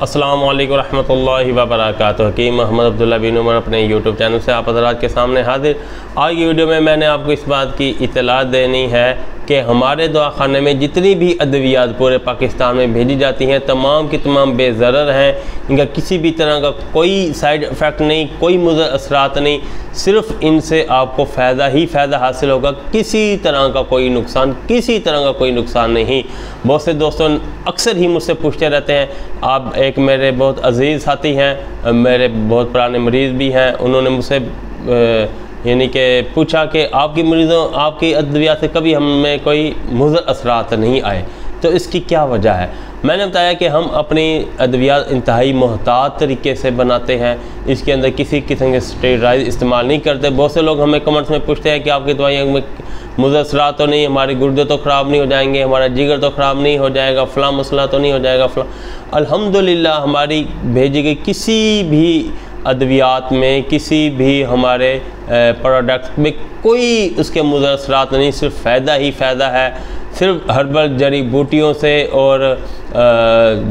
अस्सलामु अलैकुम रहमतुल्लाहि व बरकातुहू। हकीम मोहम्मद अब्दुल्ला बिन उमर अपने यूट्यूब चैनल से आप हज़रात के सामने हाजिर। आज की वीडियो में मैंने आपको इस बात की इत्तला देनी है कि हमारे दवाखाने में जितनी भी अद्वियात पूरे पाकिस्तान में भेजी जाती हैं तमाम की तमाम बेज़रर हैं। इनका किसी भी तरह का कोई साइड इफ़ेक्ट नहीं, कोई मुज़र असरात नहीं, सिर्फ़ इनसे आपको फ़ायदा ही फ़ायदा हासिल होगा। किसी तरह का कोई नुकसान, किसी तरह का कोई नुकसान नहीं। बहुत से दोस्तों अक्सर ही मुझसे पूछते रहते हैं। आप एक मेरे बहुत अज़ीज़ साथी हैं, मेरे बहुत पुराने मरीज़ भी हैं, उन्होंने मुझसे यानी कि पूछा कि आपकी मरीज़ों आपकी अद्वियात से कभी हमें कोई मुज़र असरात नहीं आए, तो इसकी क्या वजह है। मैंने बताया कि हम अपनी अद्वियात इंतहाई मोहतात तरीके से बनाते हैं, इसके अंदर किसी किस्म के स्टेरॉइड इस्तेमाल नहीं करते। बहुत से लोग हमें कमेंट्स में पूछते हैं कि आपकी दवाइयों में मुज़र असरात तो नहीं, हमारे गुर्दे तो ख़राब नहीं हो जाएंगे, हमारा जिगर तो ख़राब नहीं हो जाएगा, फ़लाँ मसला तो नहीं हो जाएगा फ़लाँ। अल्हम्दुलिल्लाह हमारी भेजी गई किसी भी अद्वियात में, किसी भी हमारे प्रोडक्ट में कोई उसके मुज़र असरात नहीं, सिर्फ फ़ायदा ही फ़ायदा है। सिर्फ हर्बल जड़ी बूटियों से और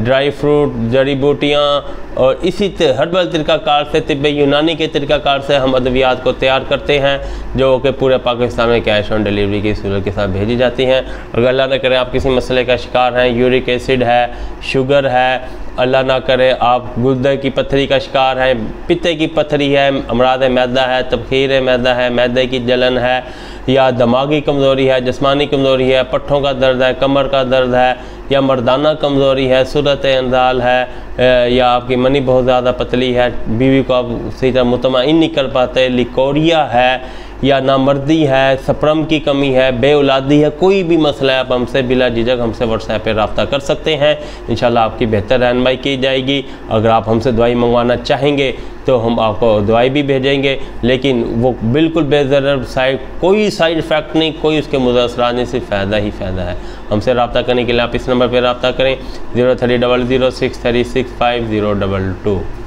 ड्राई फ्रूट जड़ी बूटियाँ और इसी हर्बल तरीक़ाकार से, तिब्बे यूनानी के तरीक़ाकार से हम अद्वियात को तैयार करते हैं, जो कि पूरे पाकिस्तान में कैश ऑन डिलीवरी की सूरत के साथ भेजी जाती हैं। अगर अल्लाह न करे आप किसी मसले का शिकार हैं, यूरिक एसिड है, शुगर है, अल्लाह ना करे आप गुर्दे की पत्थरी का शिकार है, पित्ते की पत्थरी है, अमराद मैदा है, तबखीर मैदा है, मैदे की जलन है, या दिमागी कमज़ोरी है, जिस्मानी कमज़ोरी है, पट्ठों का दर्द है, कमर का दर्द है, या मर्दाना कमज़ोरी है, सूरत इंजाल है, या आपकी मनी बहुत ज़्यादा पतली है, बीवी को आप सही तरह मुतमईन नहीं कर पाते, लिकोरिया है, या नामर्दी है, स्पर्म की कमी है, बेऔलादी है, कोई भी मसला है आप हमसे बिला झिझक हमसे व्हाट्सएप पे रब्ता कर सकते हैं। इंशाल्लाह आपकी बेहतर रहनुमाई की जाएगी। अगर आप हमसे दवाई मंगवाना चाहेंगे तो हम आपको दवाई भी भेजेंगे, लेकिन वो बिल्कुल बेज़रर, कोई साइड इफ़ेक्ट नहीं, कोई उसके मुज़र असरात नहीं, सिर्फ फ़ायदा ही फ़ायदा है। हमसे रब्ता करने के लिए आप इस नंबर पर रब्ता करें 030006365022।